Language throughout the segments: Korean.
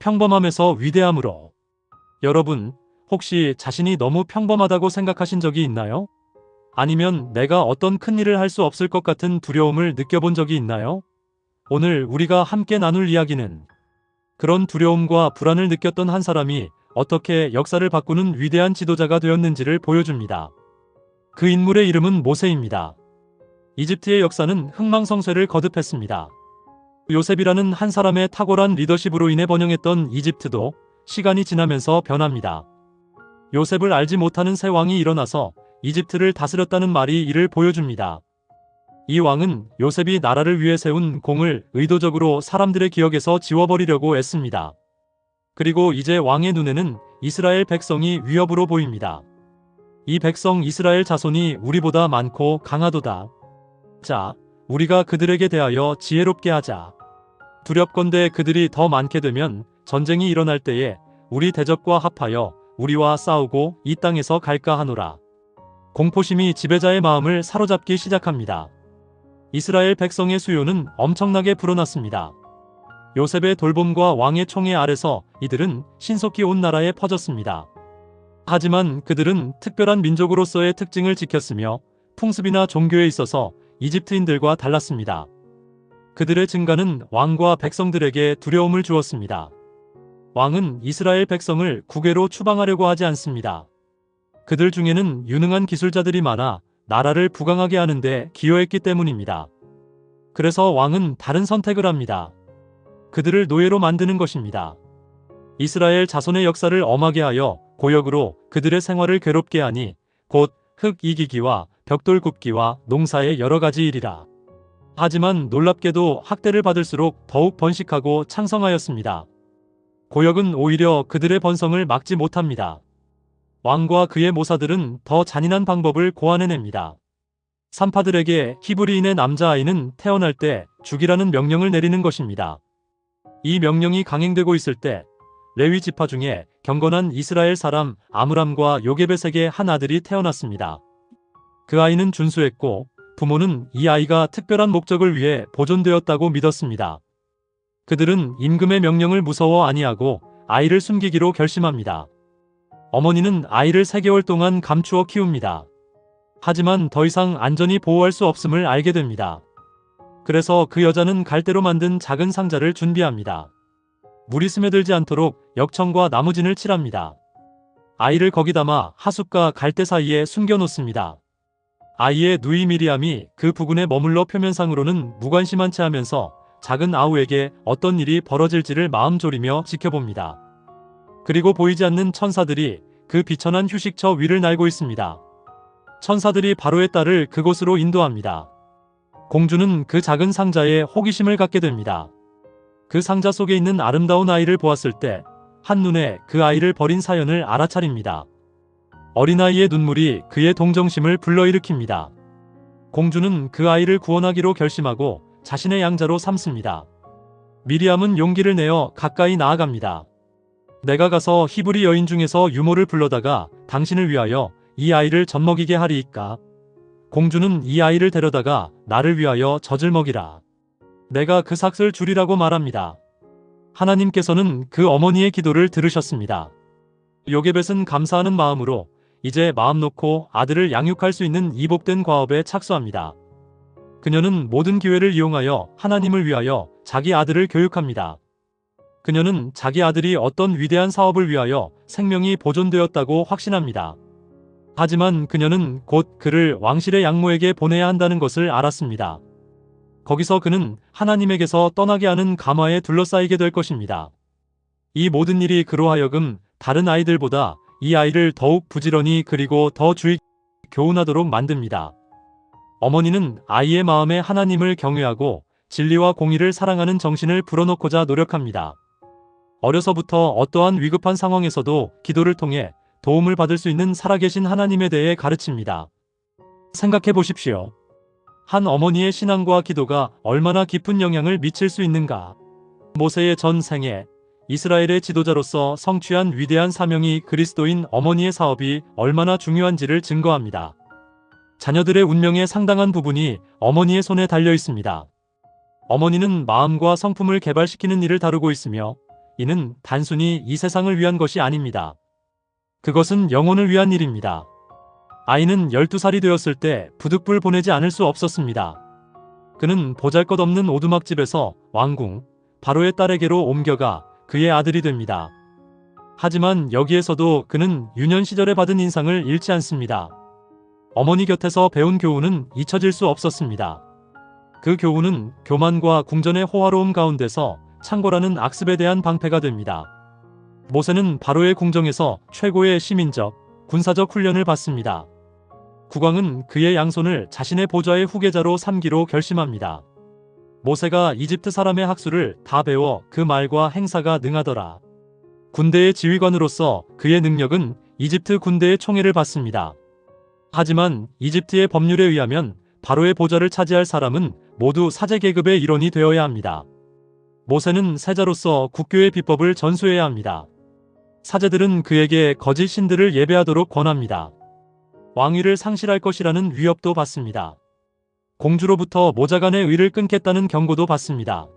평범함에서 위대함으로. 여러분, 혹시 자신이 너무 평범하다고 생각하신 적이 있나요? 아니면 내가 어떤 큰 일을 할 수 없을 것 같은 두려움을 느껴본 적이 있나요? 오늘 우리가 함께 나눌 이야기는 그런 두려움과 불안을 느꼈던 한 사람이 어떻게 역사를 바꾸는 위대한 지도자가 되었는지를 보여줍니다. 그 인물의 이름은 모세입니다. 이집트의 역사는 흥망성쇠를 거듭했습니다. 요셉이라는 한 사람의 탁월한 리더십으로 인해 번영했던 이집트도 시간이 지나면서 변합니다. 요셉을 알지 못하는 새 왕이 일어나서 이집트를 다스렸다는 말이 이를 보여줍니다. 이 왕은 요셉이 나라를 위해 세운 공을 의도적으로 사람들의 기억에서 지워버리려고 애씁니다. 그리고 이제 왕의 눈에는 이스라엘 백성이 위협으로 보입니다. 이 백성 이스라엘 자손이 우리보다 많고 강하도다. 자, 우리가 그들에게 대하여 지혜롭게 하자. 두렵건대 그들이 더 많게 되면 전쟁이 일어날 때에 우리 대적과 합하여 우리와 싸우고 이 땅에서 갈까 하노라. 공포심이 지배자의 마음을 사로잡기 시작합니다. 이스라엘 백성의 수요는 엄청나게 불어났습니다. 요셉의 돌봄과 왕의 총애 아래서 이들은 신속히 온 나라에 퍼졌습니다. 하지만 그들은 특별한 민족으로서의 특징을 지켰으며 풍습이나 종교에 있어서 이집트인들과 달랐습니다. 그들의 증가는 왕과 백성들에게 두려움을 주었습니다. 왕은 이스라엘 백성을 국외로 추방하려고 하지 않습니다. 그들 중에는 유능한 기술자들이 많아 나라를 부강하게 하는데 기여했기 때문입니다. 그래서 왕은 다른 선택을 합니다. 그들을 노예로 만드는 것입니다. 이스라엘 자손의 역사를 엄하게 하여 고역으로 그들의 생활을 괴롭게 하니 곧 흙 이기기와 벽돌 굽기와 농사의 여러 가지 일이라. 하지만 놀랍게도 학대를 받을수록 더욱 번식하고 창성하였습니다. 고역은 오히려 그들의 번성을 막지 못합니다. 왕과 그의 모사들은 더 잔인한 방법을 고안해냅니다. 산파들에게 히브리인의 남자아이는 태어날 때 죽이라는 명령을 내리는 것입니다. 이 명령이 강행되고 있을 때 레위 지파 중에 경건한 이스라엘 사람 아므람과 요게벳에게 한 아들이 태어났습니다. 그 아이는 준수했고 부모는 이 아이가 특별한 목적을 위해 보존되었다고 믿었습니다. 그들은 임금의 명령을 무서워 아니하고 아이를 숨기기로 결심합니다. 어머니는 아이를 3개월 동안 감추어 키웁니다. 하지만 더 이상 안전히 보호할 수 없음을 알게 됩니다. 그래서 그 여자는 갈대로 만든 작은 상자를 준비합니다. 물이 스며들지 않도록 역청과 나무진을 칠합니다. 아이를 거기 담아 하숫과 갈대 사이에 숨겨놓습니다. 아이의 누이 미리암이 그 부근에 머물러 표면상으로는 무관심한 채 하면서 작은 아우에게 어떤 일이 벌어질지를 마음 졸이며 지켜봅니다. 그리고 보이지 않는 천사들이 그 비천한 휴식처 위를 날고 있습니다. 천사들이 바로의 딸을 그곳으로 인도합니다. 공주는 그 작은 상자에 호기심을 갖게 됩니다. 그 상자 속에 있는 아름다운 아이를 보았을 때 한눈에 그 아이를 버린 사연을 알아차립니다. 어린아이의 눈물이 그의 동정심을 불러일으킵니다. 공주는 그 아이를 구원하기로 결심하고 자신의 양자로 삼습니다. 미리암은 용기를 내어 가까이 나아갑니다. 내가 가서 히브리 여인 중에서 유모를 불러다가 당신을 위하여 이 아이를 젖먹이게 하리이까. 공주는 이 아이를 데려다가 나를 위하여 젖을 먹이라. 내가 그 삭을 주리라고 말합니다. 하나님께서는 그 어머니의 기도를 들으셨습니다. 요게벳은 감사하는 마음으로 이제 마음 놓고 아들을 양육할 수 있는 이 복된 과업에 착수합니다. 그녀는 모든 기회를 이용하여 하나님을 위하여 자기 아들을 교육합니다. 그녀는 자기 아들이 어떤 위대한 사업을 위하여 생명이 보존되었다고 확신합니다. 하지만 그녀는 곧 그를 왕실의 양모에게 보내야 한다는 것을 알았습니다. 거기서 그는 하나님에게서 떠나게 하는 감화에 둘러싸이게 될 것입니다. 이 모든 일이 그로 하여금 다른 아이들보다 이 아이를 더욱 부지런히 그리고 더 주의 교훈하도록 만듭니다. 어머니는 아이의 마음에 하나님을 경외하고 진리와 공의를 사랑하는 정신을 불어넣고자 노력합니다. 어려서부터 어떠한 위급한 상황에서도 기도를 통해 도움을 받을 수 있는 살아계신 하나님에 대해 가르칩니다. 생각해 보십시오. 한 어머니의 신앙과 기도가 얼마나 깊은 영향을 미칠 수 있는가. 모세의 전 생애, 이스라엘의 지도자로서 성취한 위대한 사명이 그리스도인 어머니의 사업이 얼마나 중요한지를 증거합니다. 자녀들의 운명의 상당한 부분이 어머니의 손에 달려 있습니다. 어머니는 마음과 성품을 개발시키는 일을 다루고 있으며 이는 단순히 이 세상을 위한 것이 아닙니다. 그것은 영혼을 위한 일입니다. 아이는 12살이 되었을 때 부득불 보내지 않을 수 없었습니다. 그는 보잘것없는 오두막집에서 왕궁, 바로의 딸에게로 옮겨가 그의 아들이 됩니다. 하지만 여기에서도 그는 유년 시절에 받은 인상을 잃지 않습니다. 어머니 곁에서 배운 교훈은 잊혀질 수 없었습니다. 그 교훈은 교만과 궁전의 호화로움 가운데서 창고라는 악습에 대한 방패가 됩니다. 모세는 바로의 궁정에서 최고의 시민적, 군사적 훈련을 받습니다. 국왕은 그의 양손을 자신의 보좌의 후계자로 삼기로 결심합니다. 모세가 이집트 사람의 학수를 다 배워 그 말과 행사가 능하더라. 군대의 지휘관으로서 그의 능력은 이집트 군대의 총애를 받습니다. 하지만 이집트의 법률에 의하면 바로의 보좌를 차지할 사람은 모두 사제 계급의 일원이 되어야 합니다. 모세는 세자로서 국교의 비법을 전수해야 합니다. 사제들은 그에게 거짓 신들을 예배하도록 권합니다. 왕위를 상실할 것이라는 위협도 받습니다. 공주로부터 모자간의 의를 끊겠다는 경고도 받습니다.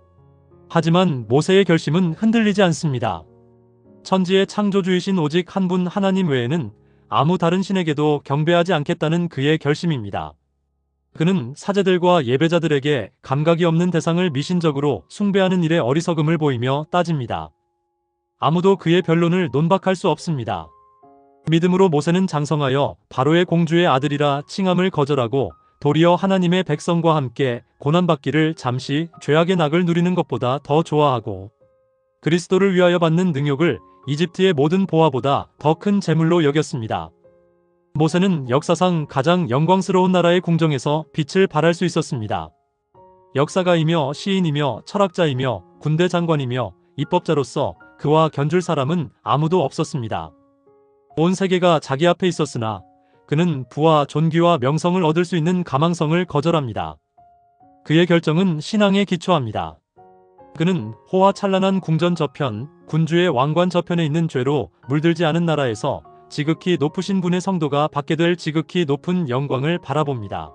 하지만 모세의 결심은 흔들리지 않습니다. 천지의 창조주이신 오직 한 분 하나님 외에는 아무 다른 신에게도 경배하지 않겠다는 그의 결심입니다. 그는 사제들과 예배자들에게 감각이 없는 대상을 미신적으로 숭배하는 일에 어리석음을 보이며 따집니다. 아무도 그의 변론을 논박할 수 없습니다. 믿음으로 모세는 장성하여 바로의 공주의 아들이라 칭함을 거절하고 도리어 하나님의 백성과 함께 고난받기를 잠시 죄악의 낙을 누리는 것보다 더 좋아하고 그리스도를 위하여 받는 능욕을 이집트의 모든 보화보다 더 큰 재물로 여겼습니다. 모세는 역사상 가장 영광스러운 나라의 궁정에서 빛을 발할 수 있었습니다. 역사가이며 시인이며 철학자이며 군대 장관이며 입법자로서 그와 견줄 사람은 아무도 없었습니다. 온 세계가 자기 앞에 있었으나 그는 부와 존귀와 명성을 얻을 수 있는 가망성을 거절합니다. 그의 결정은 신앙에 기초합니다. 그는 호화찬란한 궁전 저편, 군주의 왕관 저편에 있는 죄로 물들지 않은 나라에서 지극히 높으신 분의 성도가 받게 될 지극히 높은 영광을 바라봅니다.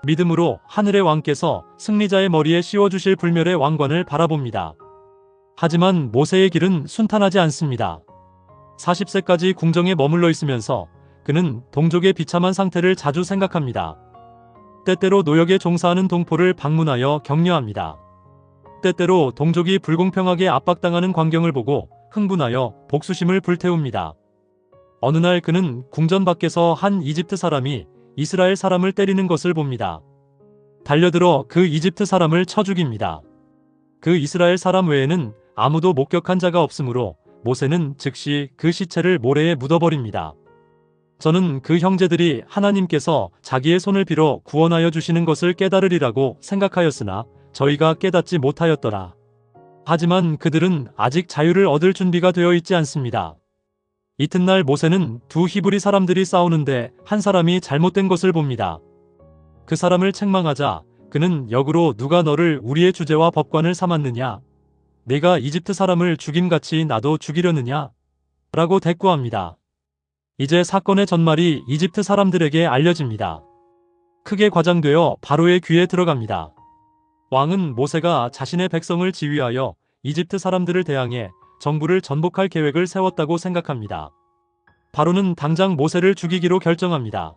믿음으로 하늘의 왕께서 승리자의 머리에 씌워주실 불멸의 왕관을 바라봅니다. 하지만 모세의 길은 순탄하지 않습니다. 40세까지 궁정에 머물러 있으면서 그는 동족의 비참한 상태를 자주 생각합니다. 때때로 노역에 종사하는 동포를 방문하여 격려합니다. 때때로 동족이 불공평하게 압박당하는 광경을 보고 흥분하여 복수심을 불태웁니다. 어느 날 그는 궁전 밖에서 한 이집트 사람이 이스라엘 사람을 때리는 것을 봅니다. 달려들어 그 이집트 사람을 쳐 죽입니다. 그 이스라엘 사람 외에는 아무도 목격한 자가 없으므로 모세는 즉시 그 시체를 모래에 묻어버립니다. 저는 그 형제들이 하나님께서 자기의 손을 빌어 구원하여 주시는 것을 깨달으리라고 생각하였으나 저희가 깨닫지 못하였더라. 하지만 그들은 아직 자유를 얻을 준비가 되어 있지 않습니다. 이튿날 모세는 두 히브리 사람들이 싸우는데 한 사람이 잘못된 것을 봅니다. 그 사람을 책망하자 그는 역으로 누가 너를 우리의 주제와 법관을 삼았느냐? 내가 이집트 사람을 죽임같이 나도 죽이려느냐? 라고 대꾸합니다. 이제 사건의 전말이 이집트 사람들에게 알려집니다. 크게 과장되어 바로의 귀에 들어갑니다. 왕은 모세가 자신의 백성을 지휘하여 이집트 사람들을 대항해 정부를 전복할 계획을 세웠다고 생각합니다. 바로는 당장 모세를 죽이기로 결정합니다.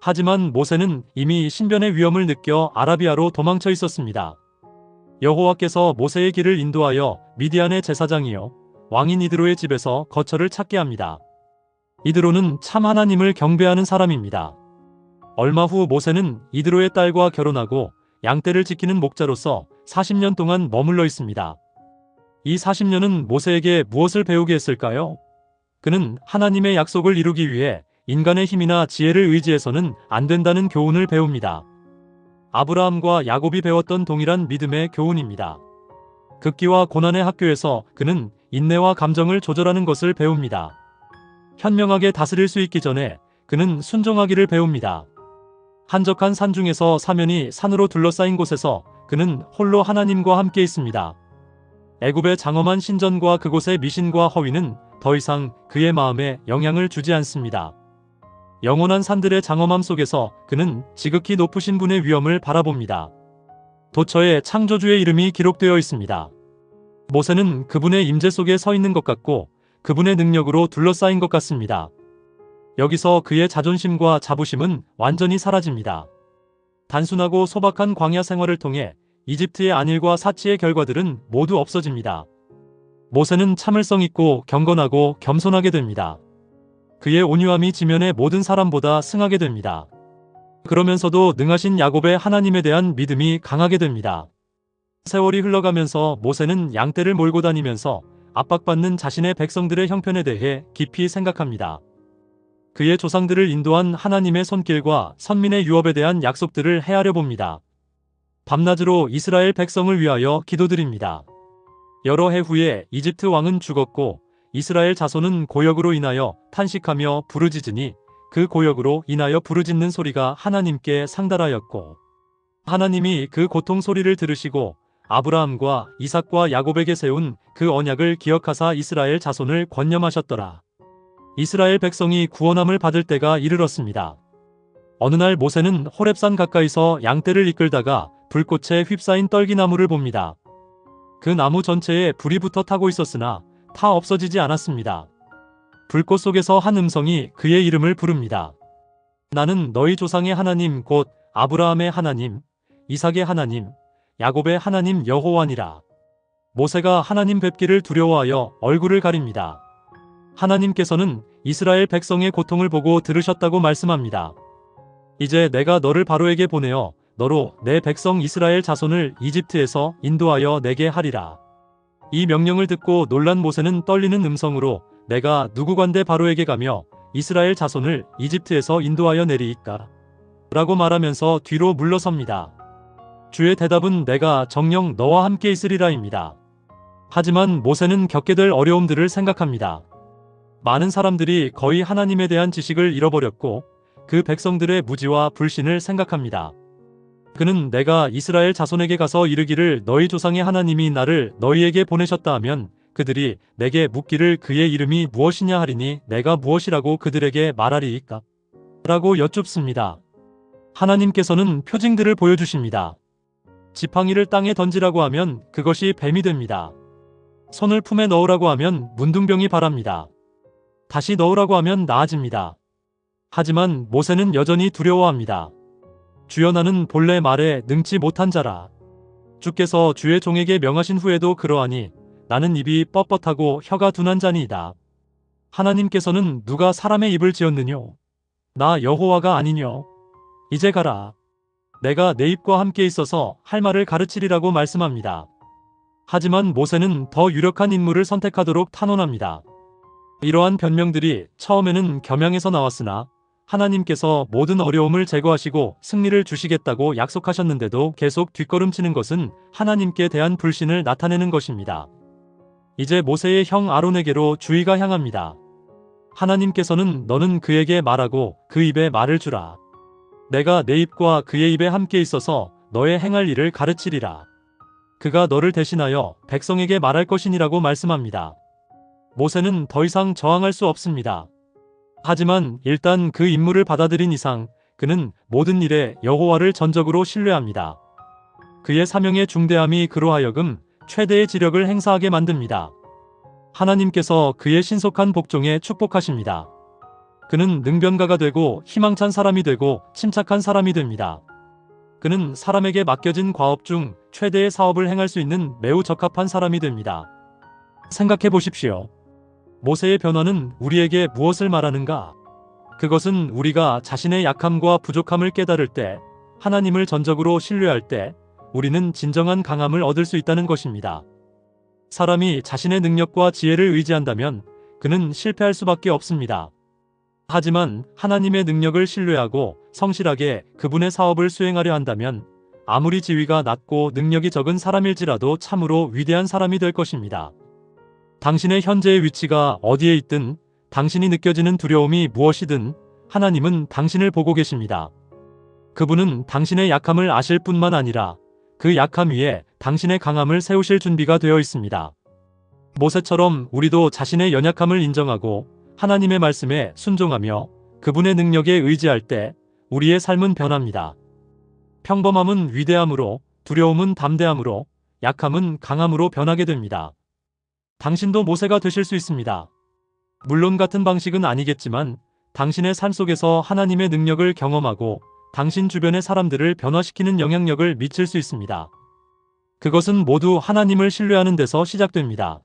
하지만 모세는 이미 신변의 위험을 느껴 아라비아로 도망쳐 있었습니다. 여호와께서 모세의 길을 인도하여 미디안의 제사장이요 왕인 이드로의 집에서 거처를 찾게 합니다. 이드로는 참 하나님을 경배하는 사람입니다. 얼마 후 모세는 이드로의 딸과 결혼하고 양떼를 지키는 목자로서 40년 동안 머물러 있습니다. 이 40년은 모세에게 무엇을 배우게 했을까요? 그는 하나님의 약속을 이루기 위해 인간의 힘이나 지혜를 의지해서는 안 된다는 교훈을 배웁니다. 아브라함과 야곱이 배웠던 동일한 믿음의 교훈입니다. 극기와 고난의 학교에서 그는 인내와 감정을 조절하는 것을 배웁니다. 현명하게 다스릴 수 있기 전에 그는 순종하기를 배웁니다. 한적한 산 중에서 사면이 산으로 둘러싸인 곳에서 그는 홀로 하나님과 함께 있습니다. 애굽의 장엄한 신전과 그곳의 미신과 허위는 더 이상 그의 마음에 영향을 주지 않습니다. 영원한 산들의 장엄함 속에서 그는 지극히 높으신 분의 위엄을 바라봅니다. 도처에 창조주의 이름이 기록되어 있습니다. 모세는 그분의 임재 속에 서 있는 것 같고 그분의 능력으로 둘러싸인 것 같습니다. 여기서 그의 자존심과 자부심은 완전히 사라집니다. 단순하고 소박한 광야 생활을 통해 이집트의 안일과 사치의 결과들은 모두 없어집니다. 모세는 참을성 있고 경건하고 겸손하게 됩니다. 그의 온유함이 지면의 모든 사람보다 승하게 됩니다. 그러면서도 능하신 야곱의 하나님에 대한 믿음이 강하게 됩니다. 세월이 흘러가면서 모세는 양떼를 몰고 다니면서 압박받는 자신의 백성들의 형편에 대해 깊이 생각합니다. 그의 조상들을 인도한 하나님의 손길과 선민의 유업에 대한 약속들을 헤아려 봅니다. 밤낮으로 이스라엘 백성을 위하여 기도드립니다. 여러 해 후에 이집트 왕은 죽었고 이스라엘 자손은 고역으로 인하여 탄식하며 부르짖으니 그 고역으로 인하여 부르짖는 소리가 하나님께 상달하였고 하나님이 그 고통 소리를 들으시고 아브라함과 이삭과 야곱에게 세운 그 언약을 기억하사 이스라엘 자손을 권념하셨더라. 이스라엘 백성이 구원함을 받을 때가 이르렀습니다. 어느 날 모세는 호렙산 가까이서 양떼를 이끌다가 불꽃에 휩싸인 떨기나무를 봅니다. 그 나무 전체에 불이 붙어 타고 있었으나 타 없어지지 않았습니다. 불꽃 속에서 한 음성이 그의 이름을 부릅니다. 나는 너희 조상의 하나님 곧 아브라함의 하나님, 이삭의 하나님, 야곱의 하나님 여호와니라. 모세가 하나님 뵙기를 두려워하여 얼굴을 가립니다. 하나님께서는 이스라엘 백성의 고통을 보고 들으셨다고 말씀합니다. 이제 내가 너를 바로에게 보내어 너로 내 백성 이스라엘 자손을 이집트에서 인도하여 내게 하리라. 이 명령을 듣고 놀란 모세는 떨리는 음성으로 내가 누구간데 바로에게 가며 이스라엘 자손을 이집트에서 인도하여 내리이까? 라고 말하면서 뒤로 물러섭니다. 주의 대답은 내가 정녕 너와 함께 있으리라입니다. 하지만 모세는 겪게 될 어려움들을 생각합니다. 많은 사람들이 거의 하나님에 대한 지식을 잃어버렸고 그 백성들의 무지와 불신을 생각합니다. 그는 내가 이스라엘 자손에게 가서 이르기를 너희 조상의 하나님이 나를 너희에게 보내셨다 하면 그들이 내게 묻기를 그의 이름이 무엇이냐 하리니 내가 무엇이라고 그들에게 말하리이까? 라고 여쭙습니다. 하나님께서는 표징들을 보여주십니다. 지팡이를 땅에 던지라고 하면 그것이 뱀이 됩니다. 손을 품에 넣으라고 하면 문둥병이 발합니다. 다시 넣으라고 하면 나아집니다. 하지만 모세는 여전히 두려워합니다. 주여 나는 본래 말에 능치 못한 자라. 주께서 주의 종에게 명하신 후에도 그러하니 나는 입이 뻣뻣하고 혀가 둔한 자니이다. 하나님께서는 누가 사람의 입을 지었느뇨? 나 여호와가 아니뇨? 이제 가라. 내가 내 입과 함께 있어서 할 말을 가르치리라고 말씀합니다. 하지만 모세는 더 유력한 인물을 선택하도록 탄원합니다. 이러한 변명들이 처음에는 겸양에서 나왔으나 하나님께서 모든 어려움을 제거하시고 승리를 주시겠다고 약속하셨는데도 계속 뒷걸음치는 것은 하나님께 대한 불신을 나타내는 것입니다. 이제 모세의 형 아론에게로 주의가 향합니다. 하나님께서는 너는 그에게 말하고 그 입에 말을 주라. 내가 내 입과 그의 입에 함께 있어서 너의 행할 일을 가르치리라. 그가 너를 대신하여 백성에게 말할 것이니라고 말씀합니다. 모세는 더 이상 저항할 수 없습니다. 하지만 일단 그 임무를 받아들인 이상 그는 모든 일에 여호와를 전적으로 신뢰합니다. 그의 사명의 중대함이 그로 하여금 최대의 지력을 행사하게 만듭니다. 하나님께서 그의 신속한 복종에 축복하십니다. 그는 능변가가 되고 희망찬 사람이 되고 침착한 사람이 됩니다. 그는 사람에게 맡겨진 과업 중 최대의 사업을 행할 수 있는 매우 적합한 사람이 됩니다. 생각해 보십시오. 모세의 변화는 우리에게 무엇을 말하는가? 그것은 우리가 자신의 약함과 부족함을 깨달을 때, 하나님을 전적으로 신뢰할 때, 우리는 진정한 강함을 얻을 수 있다는 것입니다. 사람이 자신의 능력과 지혜를 의지한다면 그는 실패할 수밖에 없습니다. 하지만 하나님의 능력을 신뢰하고 성실하게 그분의 사업을 수행하려 한다면 아무리 지위가 낮고 능력이 적은 사람일지라도 참으로 위대한 사람이 될 것입니다. 당신의 현재의 위치가 어디에 있든 당신이 느껴지는 두려움이 무엇이든 하나님은 당신을 보고 계십니다. 그분은 당신의 약함을 아실 뿐만 아니라 그 약함 위에 당신의 강함을 세우실 준비가 되어 있습니다. 모세처럼 우리도 자신의 연약함을 인정하고 하나님의 말씀에 순종하며 그분의 능력에 의지할 때 우리의 삶은 변합니다. 평범함은 위대함으로, 두려움은 담대함으로, 약함은 강함으로 변하게 됩니다. 당신도 모세가 되실 수 있습니다. 물론 같은 방식은 아니겠지만 당신의 삶 속에서 하나님의 능력을 경험하고 당신 주변의 사람들을 변화시키는 영향력을 미칠 수 있습니다. 그것은 모두 하나님을 신뢰하는 데서 시작됩니다.